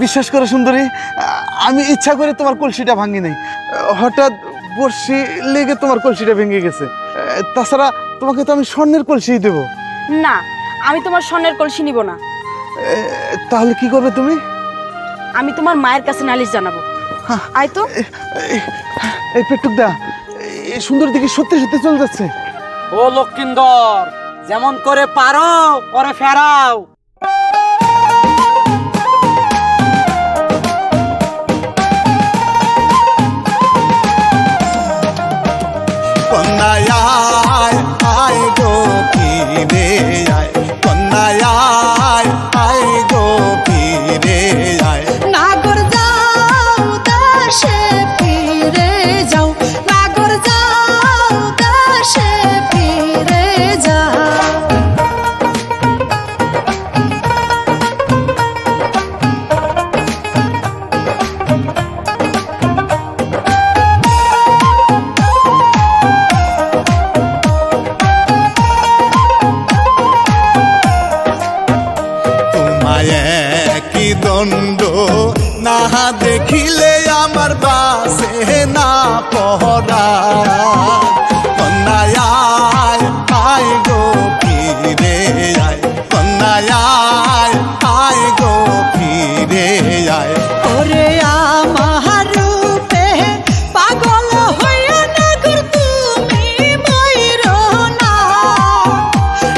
বিশ্বাস করো সুন্দরী, আমি ইচ্ছা করে তোমার কলসিটা ভাঙি নাই। হঠাৎ বর্ষি লেগে তোমার কলসিটা ভেঙে গেছে। তাছাড়া তোমাকে তো আমি স্বর্ণের কলসি দেব। না, আমি তোমার স্বর্ণের কলসি নিব না। তাহলে কি করবে তুমি? আমি তোমার মায়ের কাছে নালিশ জানাবো। আয় তো। এই পেটুক দা, এই সুন্দর দিকে সত্যি সত্যি চলে যাচ্ছে। ও লক্ষিন্দর, যেমন করে পারো করে ফেরাও। কন্যায় আয় গো ফিরে আয়, কন্যায় আয় গো ফিরে আয়। নাগর যাও দেশে ফিরে যাও, নাগর যাও দেশে ফিরে যাও। কি দণ্ড না দেখিলে আমার বাসে না পহরা। কন্যায় আয় গো ফিরে আয়, কন্যায় আয় গো ফিরে আয়। ওরে আমার রূপে পাগল হইয়া নাগর তুমি ময়ূর না,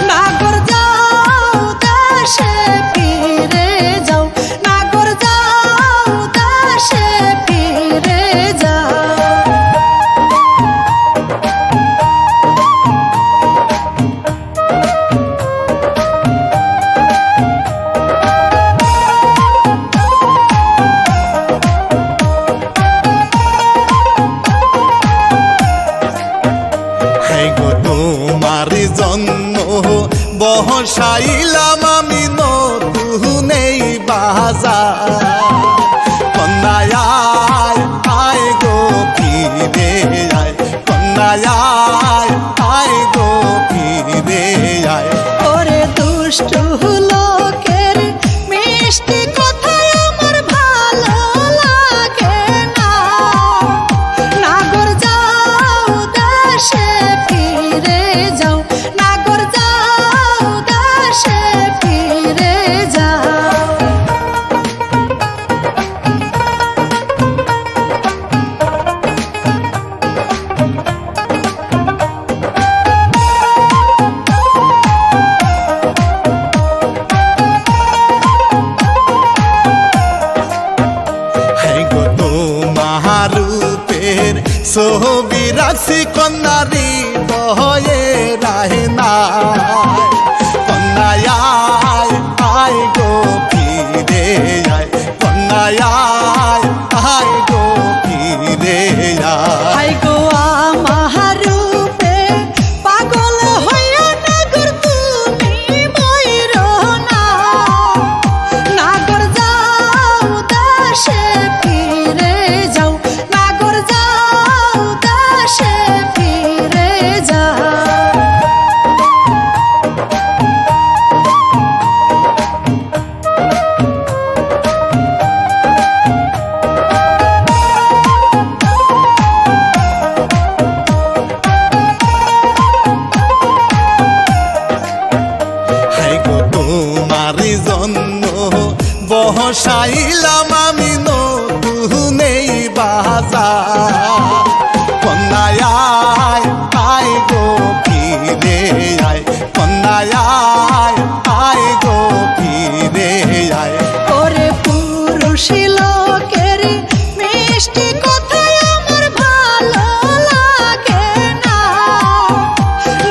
নাগর যাও দেশে ফিরে যাও, নাগর যাও দেশে ফিরে যাও। তোমার জন্য বহসাইলাম আমি নতুন এই বাজার। কন্যায় আয় গো ফিরে আয়, কন্যায় আয় গো ফিরে আয়। ওরে দুষ্ট লোকের মিষ্টি কথায় আমার ভালো লাগে না, নাগর যাও দেশে ফিরে যাও, নাগর যাও দেশে ফিরে যাও। তোমার রূপের ছবি রাখছি কন্যারি বয়ে রাহে না। কন্যায় আয় গো ফিরে আয়, কন্যায় আয় গো ফিরে আয়। হাই গো আমার রূপে পাগল হইয়া নাগর তুমি ময়ূর না, নাগর যাও দেশে ফিরে যাও, নাগর যাও দেশে ফিরে যাও। তোমার জন্য বহসাইলাম আমি নতুন এই বাজার। কন্যায় আয় গো ফিরে আয়, কন্যায় আয় গো ফিরে আয়। ওরে পুরুষ লোকের মিষ্টি কথায় আমার ভালো লাগে না,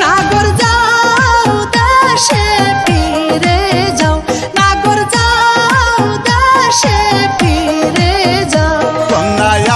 নাগর যাও দেশে ফিরে যাও, নাগর যাও দেশে ফিরে যাও। কন্যায়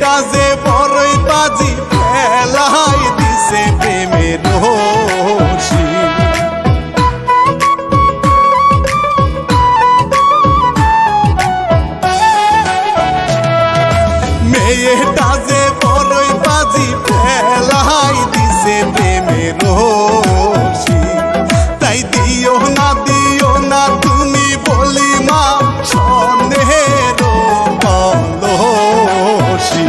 মেয়েটা যে বড়ই বাজি ফেলাই দিছে প্রেমের রশি মেয়েটা যে বড়ই বাজি ফেলাই দিছে প্রেমের রশি তাই দিও না তুমি বলি মা স্বর্ণের কলসি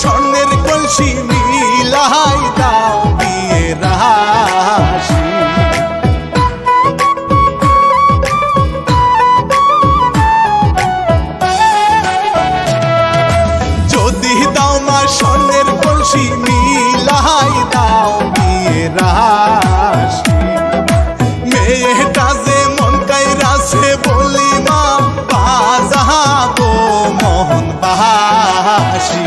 স্বর্ণের কলসি মিলাই দাও বিয়ে রাশি যদি দাও মা স্বর্ণের কলসি মিলাই দাও বিয়ে রাশি মেয়েটা যে মন কাইরাছে বলি মা বাজাবো মোহন বাসি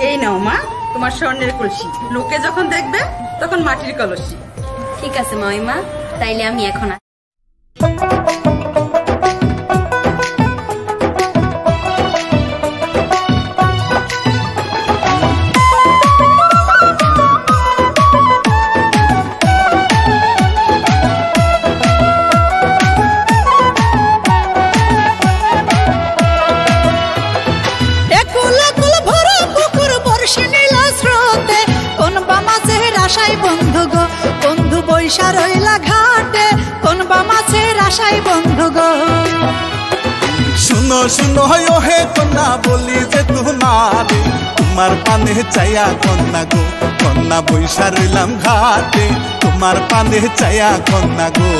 এই নাও মা তোমার স্বর্ণের কলসি, লোকে যখন দেখবে তখন মাটির কলসি। ঠিক আছে মাইমা, তাইলে আমি এখন বন্ধু গো বন্ধু বৈশা রইলা ঘাটে কোন বা মাছের আশায় বন্ধু গো শুনো শুনো হে কন্যা বলি যে তোমারে তোমার পানে চাইয়া কন্যা গো কন্যা বৈশা রইলাম ঘাটে তোমার পানে চাইয়া কন্যা গো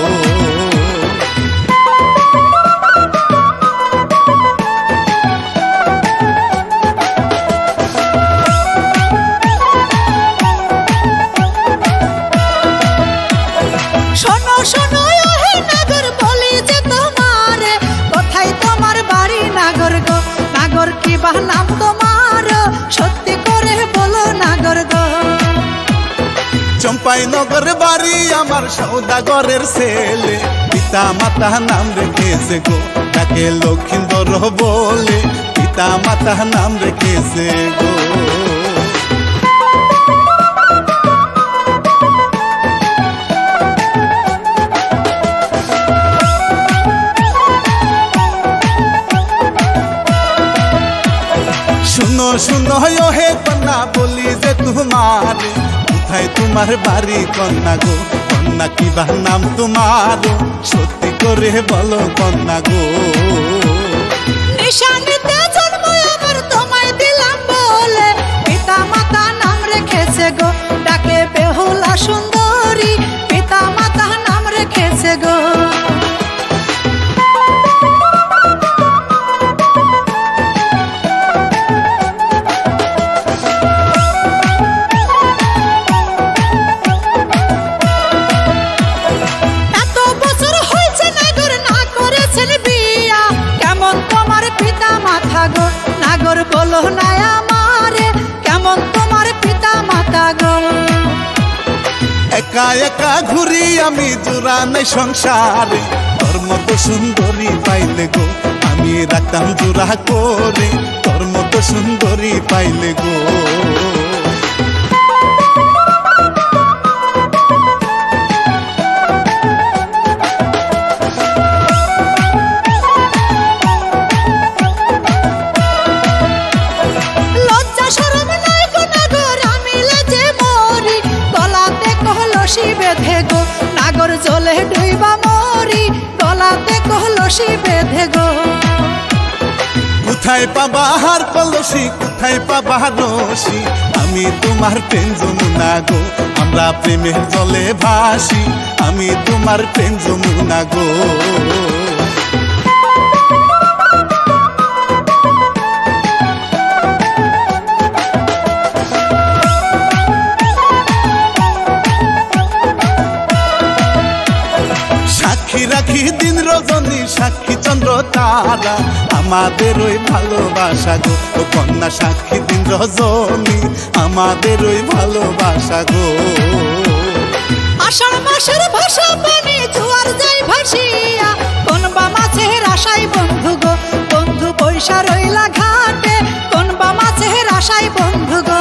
নাম তোমার সত্যি করে বলো নাগর গো চম্পাই নগর বাড়ি আমার সৌদাগরের ছেলে পিতা মাতা নাম রেখেছে গো তাকে লক্ষিন্দর বলে পিতা মাতা নাম রেখেছে গো। শুনো শুনো হে কন্যা বলি যে তোমার, কোথায় তোমার বাড়ি কন্যা গো, কন্যা কিবা নাম তোমার, সত্যি করে বলো কন্যা গো। নিশানিতে জন্ম আমার তোমায় দিলাম বলে পিতা মাতা নাম রেখেছে গো, ডাকে বেহুলা সুন্দরী পিতা মাতা নাম রেখেছে গো। নাগর বলো না আমারে কেমন তোমার পিতা মাতা গো। একা একা ঘুরি আমি জোড়া নাই সংসারে, তোর মতো সুন্দরী পাইলে গো আমি রাখতাম জোড়া করে, তোর মতো সুন্দরী পাইলে গো। বেঁধে গো নাগর জলে ডুইবা মরি, গলাতে কলসি বেঁধে গো। কোথায় পাবা হার কলসি, কোথায় পাবা রসি, আমি তোমার প্রেম যমুনা গো, আমরা প্রেমের জলে ভাসি, আমি তোমার প্রেম যমুনা গো। সাক্ষী রাখি দিন রজনী, সাক্ষী চন্দ্র তারা, আমাদের ওই ভালোবাসা গো, ও কন্যা সাক্ষী দিন রজনী, আমাদের ওই ভালোবাসা গো। আষাঢ় মাসের ভাষা পানি জোয়ার যাই ভাসিয়া, কোন বা মাছের আশায় বন্ধু গো, বন্ধু পয়সা রইলা ঘাটে, কোন বা মাছের আশায় বন্ধু গো।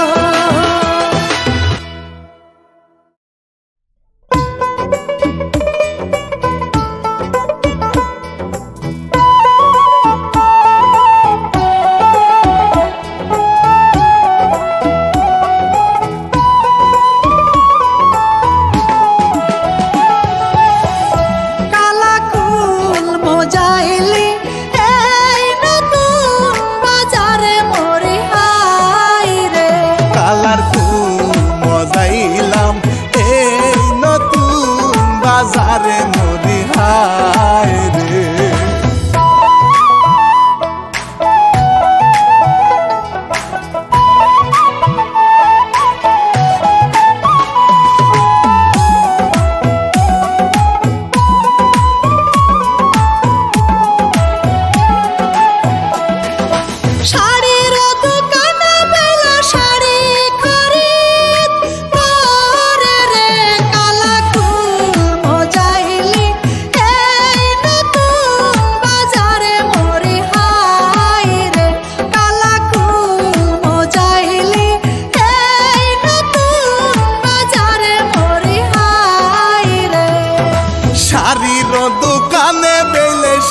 বাজারে মরি হায় রে,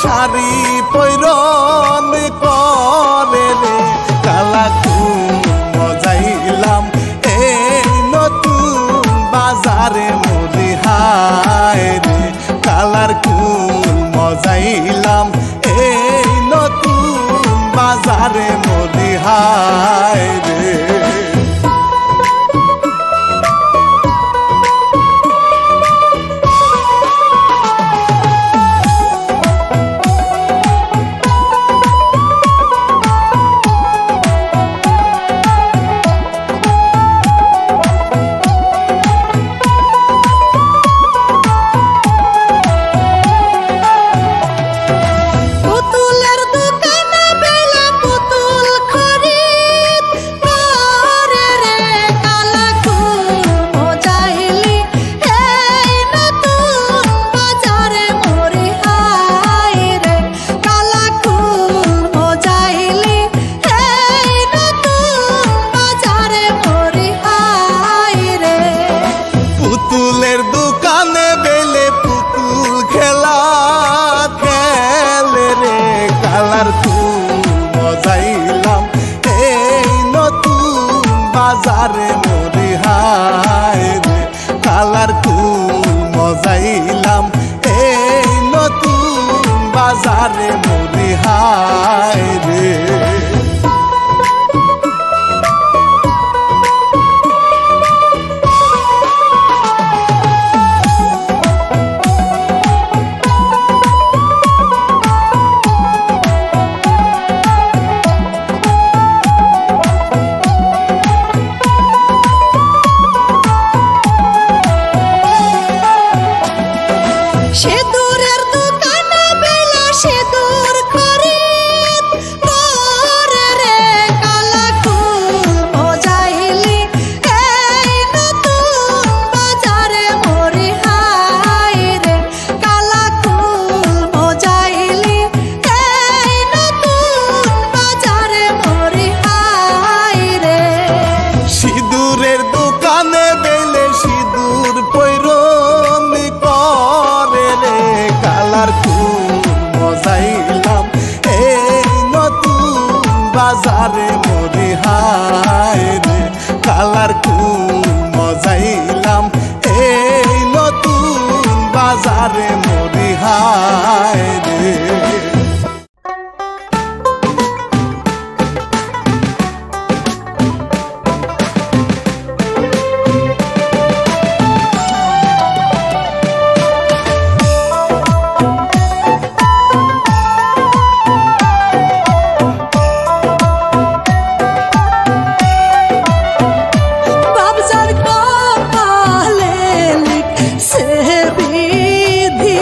শাড়ি পৈরন করে রে, কালা মজাইলাম এই নতুন বাজারে মরি হায় রে, কালার কুল মজাইলাম এই নতুন বাজারে মরি হায় রে। পুতুলের দোকানে বেলা পুতুল খরিদ বাজারে মরি হায় রে। সিঁদুরের দোকানে বেলা সিঁদুর খরিদ করে রে কালা ফুল মজাইলি এই নতুন বাজারে মরি হায় রে। কালা ফুল মজাইলি এই নতুন বাজারে মরি হায় রে। সিঁদুরের দোকানে বেলে সিঁদুর পৈরমি করে রে কালার ফুল মজাইলাম এই নতুন বাজারে মরি হায় রে। কালার ফুল মজাইলাম এই নতুন বাজারে মরি হায় রে। বাবজার কপালে লিখছে বিধি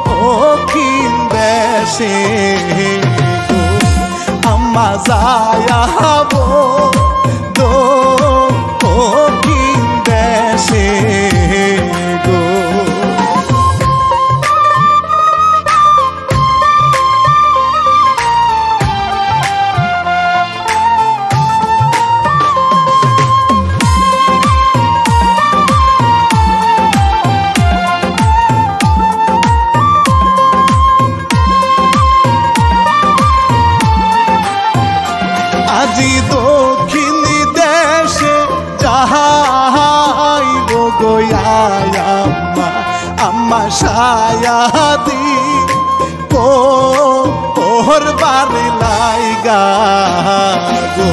দক্ষিণ দেশে গো আম্মা যায়াব দক্ষিণ দেশে গো। আজি দক্ষিণ দেশে যাহাইব গয়াম্মা আম্মা সায়াদি কোহর বাড়ি লাইগা গো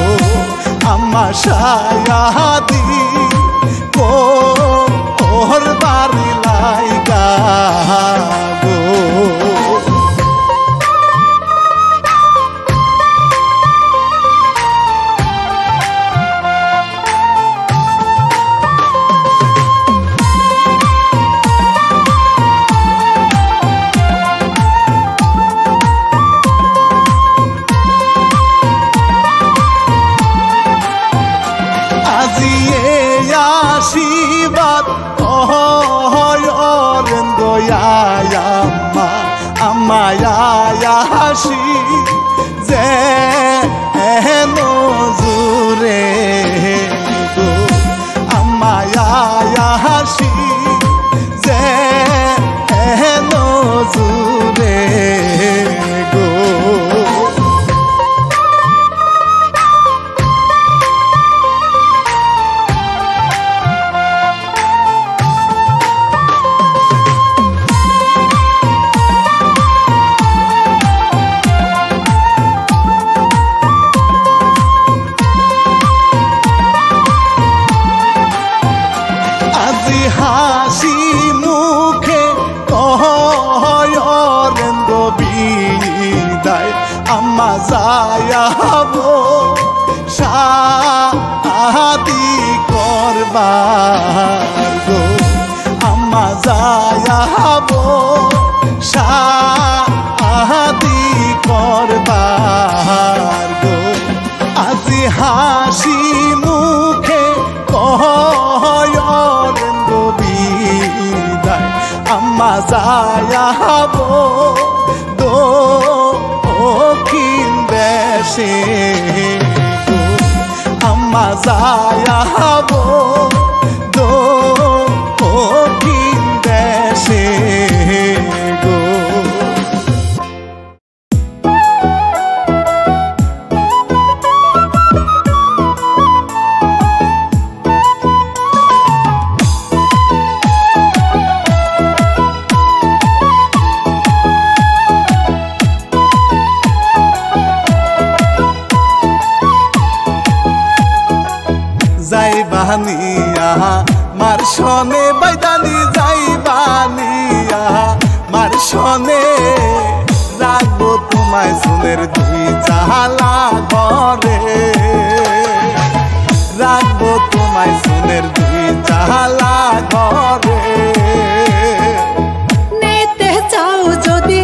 আম্মা সায়াদি কোহর বাড়ি লাইগা গো। আশীর্বাদ হরেন দয়াম্মা আম্মা আসি যে নজুরে গো আম্মা আসি যে নজুরে গো। হাসি মুখে কহরেন গো বিদায় আম্মা যায়াব শাদি করবার গো আম্মা যায়াব শাদি করবার গো। আজি হাসি মুখে কহরেন গো বিদায় আম্মা যায়াব দক্ষিণ দেশে গো আম্মা যায়াব দক্ষিণ দেশে গো। যাইবানিয়া মার সনে বাইদানি যাইবানিয়া মার সনে রাখবো তোমায় সোনের দুই চালা ঘরে রাখবো তোমায় সোনের দুই চালা ঘরে। নিতে চাও যদি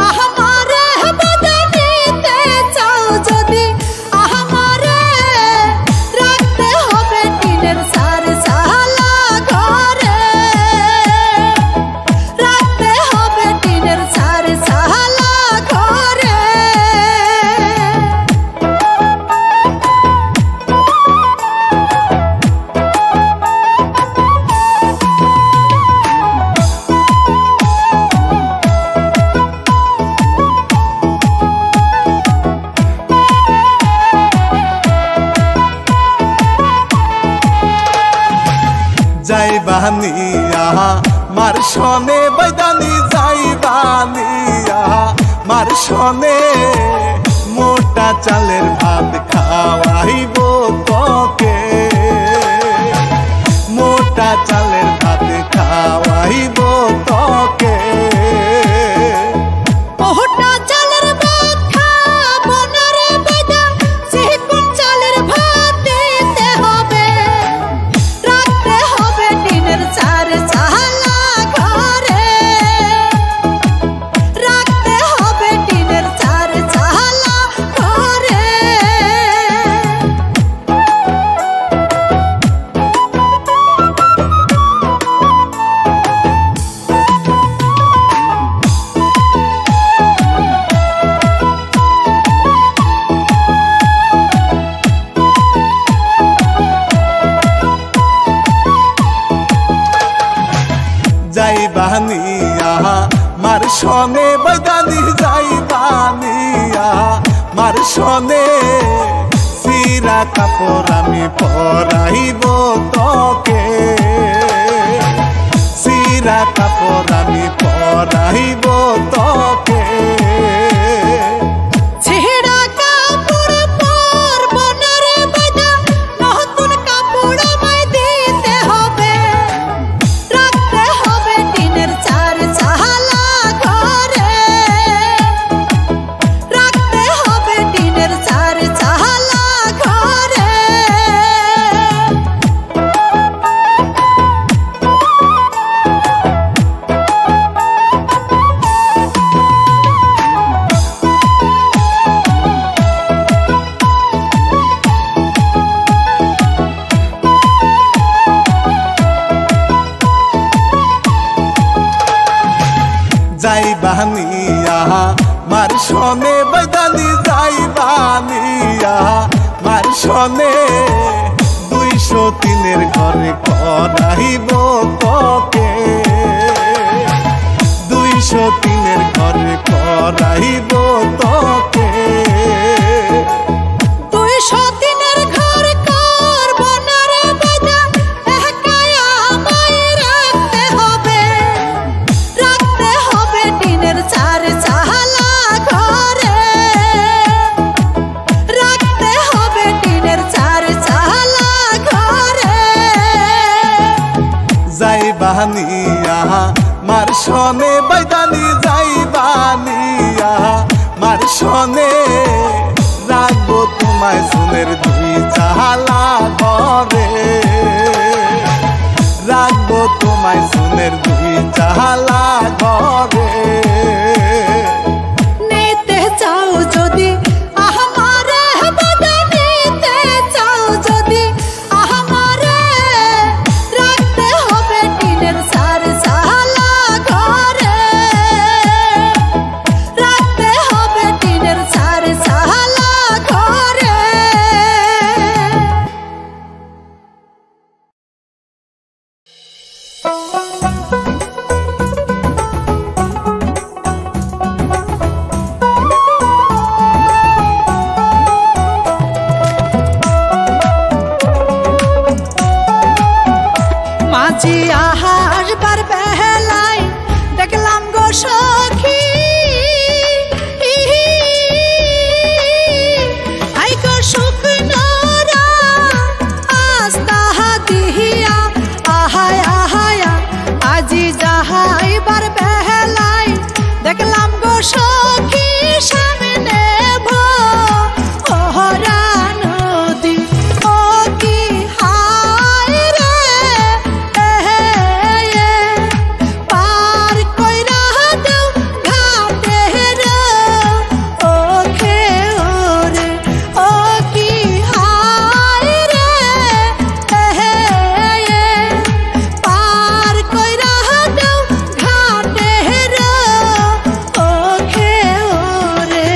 আমারে বদে নিতে চাও যদি আমারে রাখতে হবে টিনের সার সালা ঘরে রাখতে হবে টিনের সার সালা ঘরে। যাইবানিয়া মার সনে বাইদানি যাইবানিয়া মার সনে মোটা চালের ভাত খাওয়াইব তোকে মোটা চালের ভাত খাওয়াইব তোকে। ওটা চালের ভাত খাবো না রে বেটা চিকন চালের ভাত দিতে হবে রাখতে হবে টিনের চার চালা যাইবানিয়া মার সনে বৈদানি যাইবানিয়া মার সনে চিরা কাপড় আমি পরাইব তোকে চিরা কাপড় আমি পরাইব তোকে ছেঁড়া কাপড় পরব না রে বেটা, নতুন কাপড় আমায় দিতে হবে। রাখতে হবে টিনের চার চালা ঘরে, রাখতে হবে টিনের চার চালা ঘরে। যাইবানিয়া মার সনে বৈদানি যাইবানিয়া মার সনে 203-এর ঘরে করাইব তোকে 203-এর ঘরে করাইব তোকে 203-এর ঘর করব না রে বেটা, একাই আমায় রাখতে হবে। রাখতে হবে টিনের চার চালা ঘরে, রাখতে হবে টিনের চার চালা ঘরে। যাইবানিয়া মার সনে বৈদানি যাইবানিয়া মার সনে রাখবো তোমায় সোনের 2 চালা ঘরে রাখবো তোমায় সোনের 2 চালা ঘরে নিতে চাও যদি আমারে বেটা, নিতে চাও যদি আমারে, রাখতে হবে টিনের চার চালা ঘরে, রাখতে হবে টিনের চার চালা ঘরে। মাঝি আসবার বেলায় দেখলাম গো সখী, আই গো শুকনো আস্তা দিহিয়া আহায় আহায়া, আজি যাহাইবার বেলায় দেখলাম গো সখী সামনে ভরা নদী। ও কি হায় রে, পার কইরা দেও ঘাটের ওখে ওরে। ও কি হায় রে, পার কইরা দেও ঘাটের ওখে ওরে।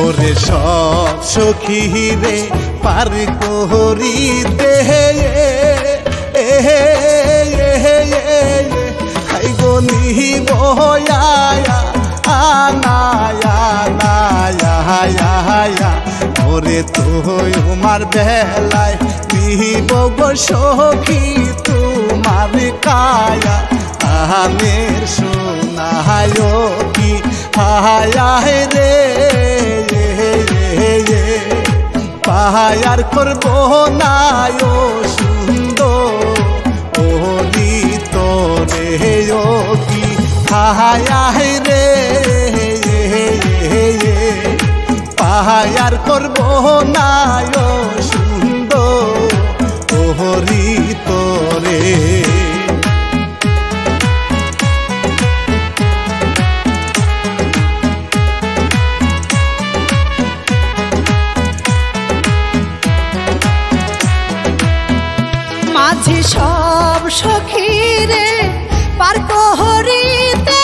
ওরে সব সখী রে পার করিতে হাই গো নিহিব আনায়া নায়া ওরে তোমার বেলায় নিহিব গো সখী তোমার কায়া আনের সোনায় কি হায় রে পাহায়ার করবো না ও সুন্দর ওরি তোরে ও কি হায় রে পাহায়ার করবো না ও সুন্দর ওরি তোরে। মাঝি সব সখী রে পার করিতে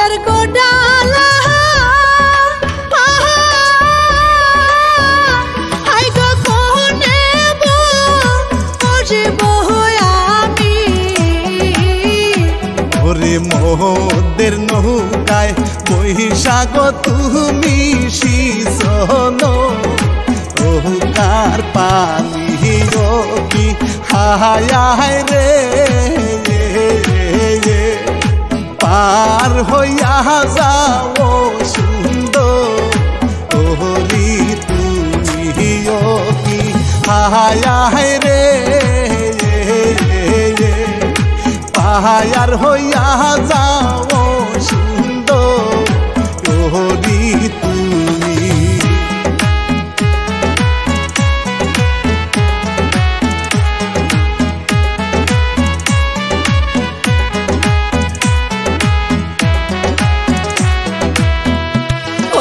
ফুলের গোডালা হাই গো কোনে বসিব আমি ওরে মোদের নৌকায় বৈশাখ তুমি শিশন নৌকার পানি কি হায় রে পার হইয়া যাও সুন্দর ওহরি তুমি কি হায় রে পাহায়ার হইয়া যাও সুন্দর ওহরি তুমি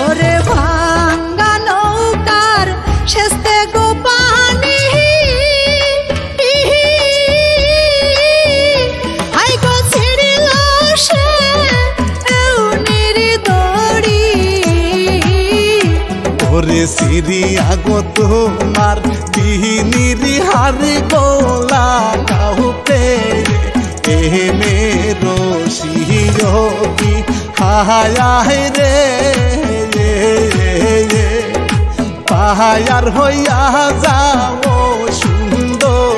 ওরে ভাঙ্গা নৌকার শেষতে গো পানি হাই গো ছিড়িল সে এউনির দড়ি ওরে সিরিয়া গো তোমার দিহিনির হারি গোলা কাউপে এ মেরো শিরকি হায় রে পাহায়ার হইয়া যাও সুন্দর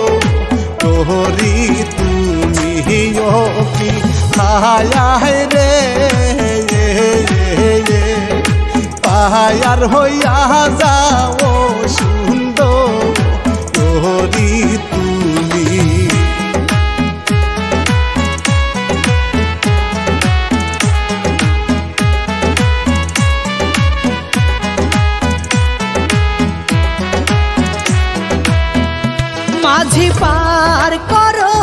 তোহরি তুমি কি হায় রে পাহায়ার হইয়া যাও সুন্দর তোহরি তুমি মাঝি পার করো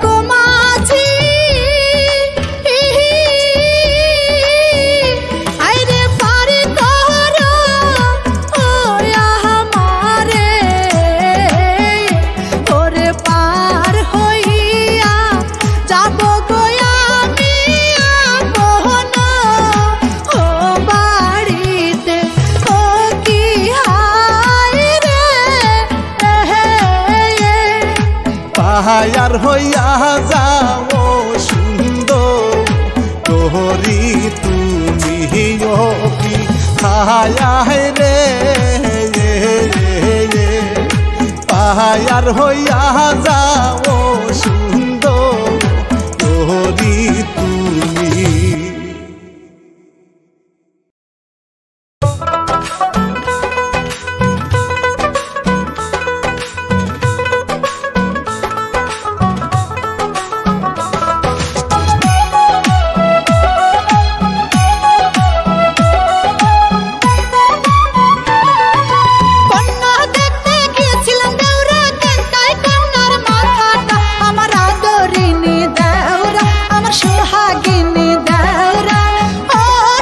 গো মাঝি আইরে পার করো ও আমারে ওরে পার হইয়া যাব গো আমি আপন ও বাড়িতে ও কি হায় রে পাহায়ার হইয়া যাও সুন্দর তোহরি তুমি কি হায় রে পাহায়ার হইয়া যাও সুন্দর তোহরি তুমি কন্যা দেখতে গিয়েছিলাম দেউরা কেনকাই কন্যার মাথাটা আমার আদরিনী দেউরা আমার সোহাগিনী দেউরা ও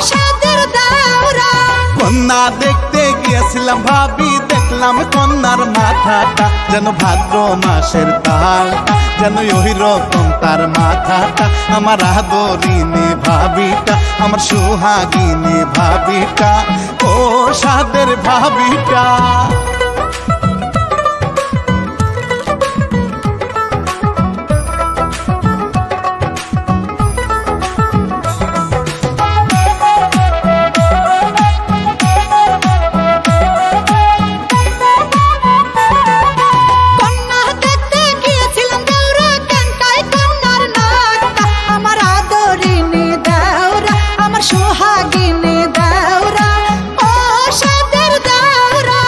সাদের দেউরা কন্যা দেখতে গিয়েছিলাম ভাবি দেখলাম কন্যার মাথাটা যেন ভাদ্র মাসের তালটা যেন ওই রকম তার মাথাটা আমার আদরিনী ভাবিটা আমার সোহাগিনী ভাবিটা ও সাদের ভাবিটা কন্যা দেখতে গিয়েছিলাম দেউরা কেনকাই কন্যার নাকটা আমার আদরিনী দেউরা আমার সোহাগিনী দেউরা ও সাদের দেউরা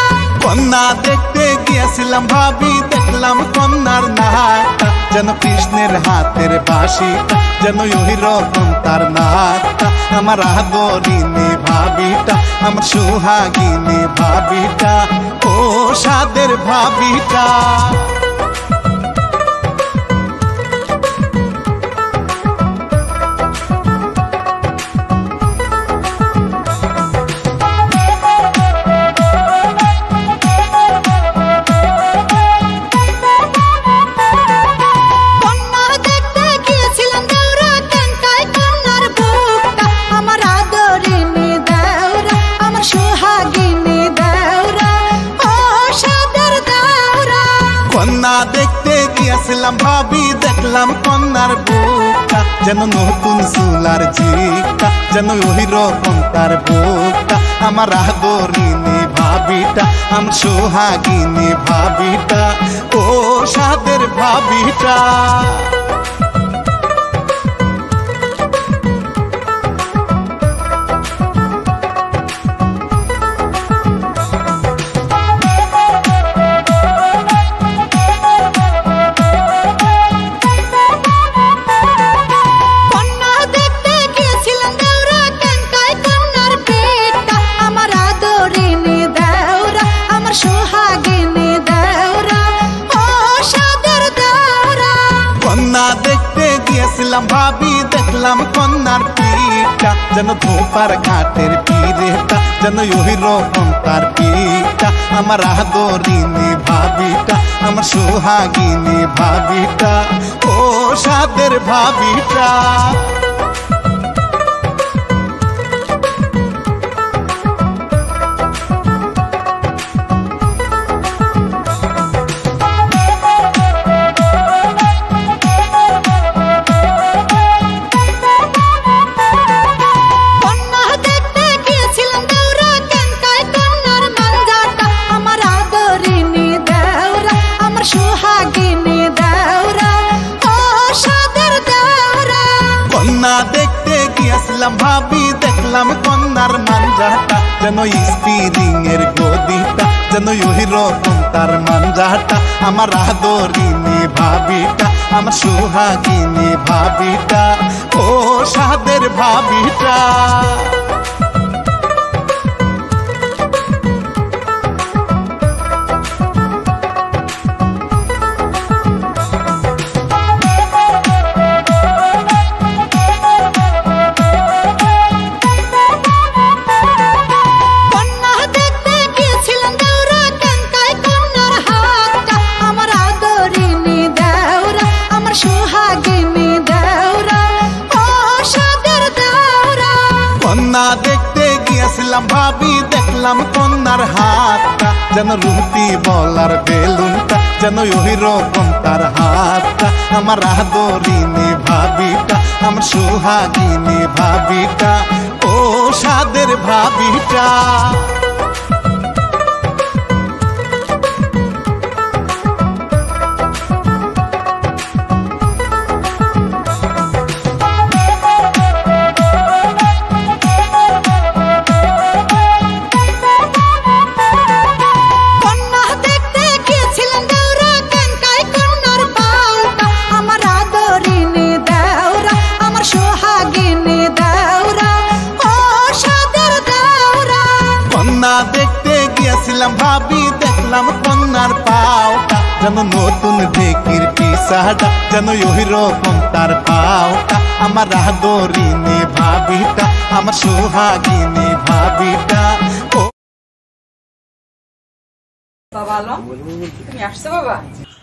কন্যা দেখতে গিয়েছিলাম ভাবি দেখলাম কন্যার নাকটা যেন কৃষ্ণের হাতের বাঁশিটা যেন ওই রকম তার নাকটা আমার আদরিনী ভাবিটা আমার সোহাগিনী ভাবিটা ও সাদের ভাবিটা কন্যা দেখতে গিয়েছিলাম দেউরা কেনকাই কন্যার গিয়েছিলাম ভাবি দেখলাম কন্যার বুকটা যেন নতুন চুলার ঝিকা যেন ওই রকম তার বুকটা আমার আদরিনী ভাবিটা আম সোহাগিনী ভাবিটা ও সাদের ভাবিটা ভাবি দেখলাম কন্যার পিঠা যেন ধোপার ঘাটের পিরেটা যেন ওই রকম তার পিঠা আমার আদরিনী ভাবিটা আমার সোহাগিনী ভাবিটা ও সাদের ভাবিটা ভাবি দেখলাম কন্যার মাঞ্জাটা যেন স্পিরিং এর গদিটা যেন ওই রকম তার মাঞ্জাটা আমার আদরিনী ভাবিটা আমার সোহাগিনী ভাবিটা ও সাদের ভাবিটা দেখতে গিয়েছিলাম ভাবি দেখলাম কন্যার হাতটা যেন রুটি বলার বেলুনটা যেন ওই রকম তার হাতটা আমার আদরিনী ভাবিটা আমার সোহাগিনী ভাবিটা ও সাদের ভাবিটা ভাবি দেখলাম কন্যার পাওটা যেন নতুন ঢেকির পিসাটা যেন ওই রকম তার পাওটা আমার আদরিনী ভাবিটা আমার সোহাগিনী ভাবিটা বাবা আলম তুমি আসছো বাবা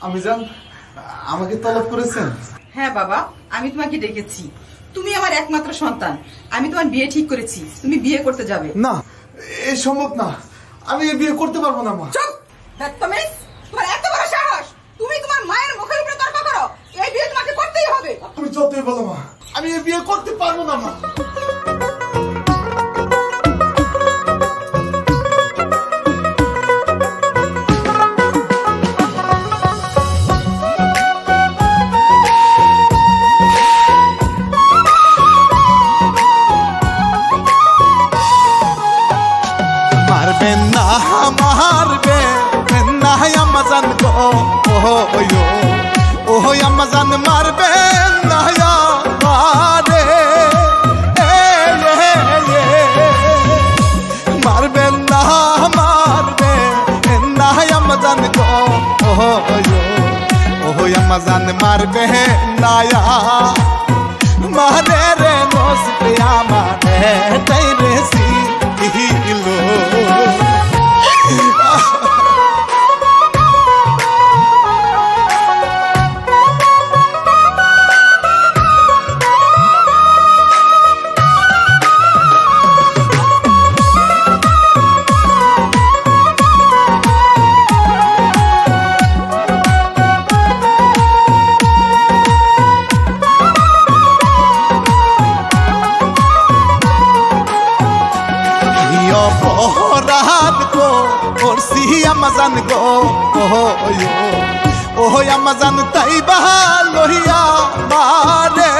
আমি জান আমাকে তলব করেছেন হ্যাঁ বাবা আমি তোমাকে ডেকেছি তুমি আমার একমাত্র সন্তান আমি তোমার বিয়ে ঠিক করেছি তুমি বিয়ে করতে যাবে না এ সম্ভব না আমি এই বিয়ে করতে পারবো না মা চুপ বদতমিজ তোমার এত বড় সাহস তুমি তোমার মায়ের মুখের উপরে তর্ক করো এই বিয়ে তোমাকে করতেই হবে তুমি যতই বলো মা আমি এই বিয়ে করতে পারবো না মা মারবে না মারবে না আমাজান গো ও আমাজান মারবে না মারে মারবে না মারবে না আমাজান গো ও আমাজান মারবে না মারে রে নসবে আমারে তাইরে সি হিলো আমাজান তাই বাহা লহিয়া মারে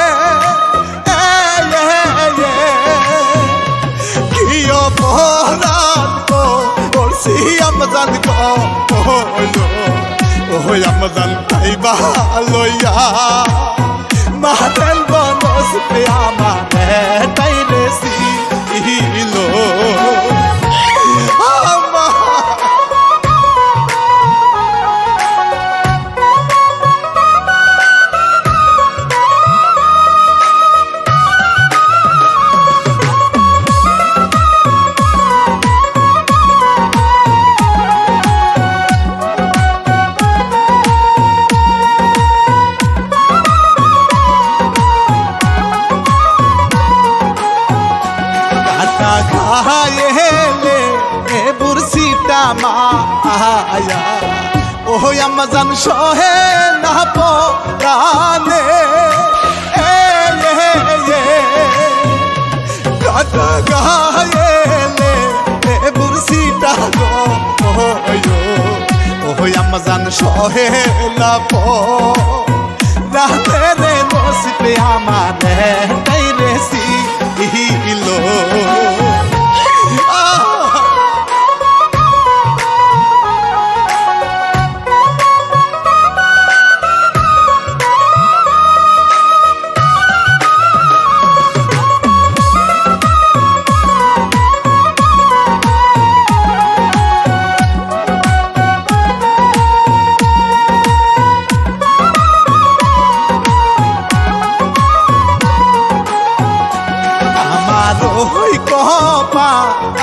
কি অপরাধ করছি আমাজান কইলো ও আমাজান তাই বাহা লইয়া মারেন বনস আমারে তাই রে সিলো মায়া ও আমাজান সহে না পরানে কাটা গায়েলে বুরসিটা গো ও আমাজান সহে না পরানে রে নসিবে আমারে তাই রে সিলো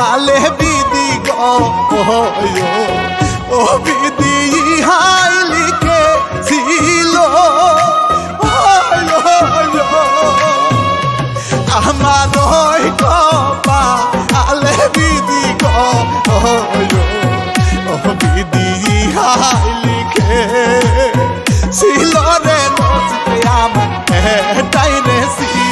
আলে বিদি গো ও বিদি হাই লিখে ছিল আমার কপা আলে বিদি গো ও বিদি হাই লিখে ছিল রে নসিবে আমার তাই রে ছিল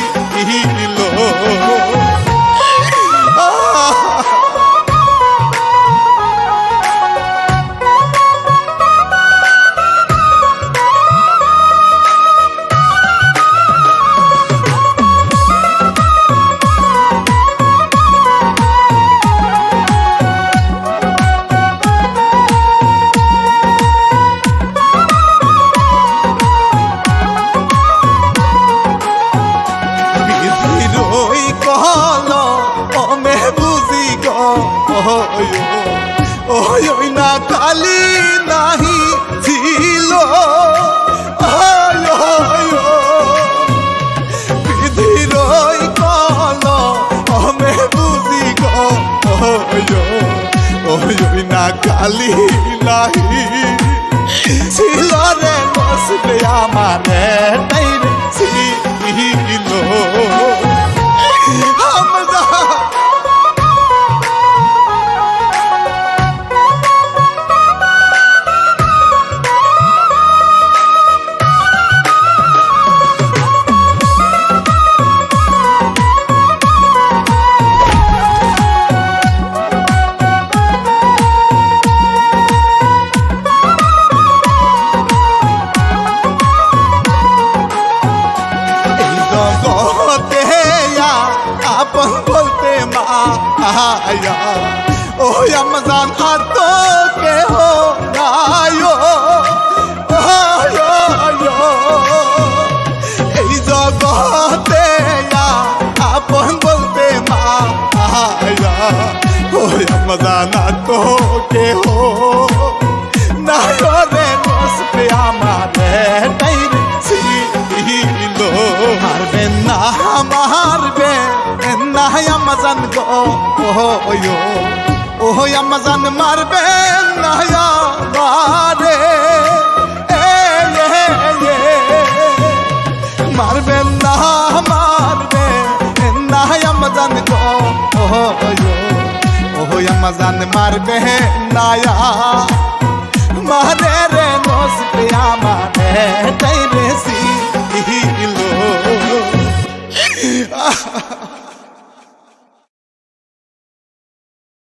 ওই না কালি নাহি ছিল বিধির কল মে বুঝি গো ওই না কালি নাহি ছিল রে নসিবে আমারে তাই রে ছিল আপন বলতে মায়া ও আমাজান আর তো কেহ নাই এই জগতে আপন বলতে মায়া ও আমাজান আর তো কেহ নাই রে নসিবে আমারে তাই রে ছিল মারবেন না মারবে না আমাজান গো ও আমাজান মারবে না মারে মারবে না মারবে না আমাজান গো ও আমাজান মারবে না মারে রে নসিবে আমারে তাই রে ছিল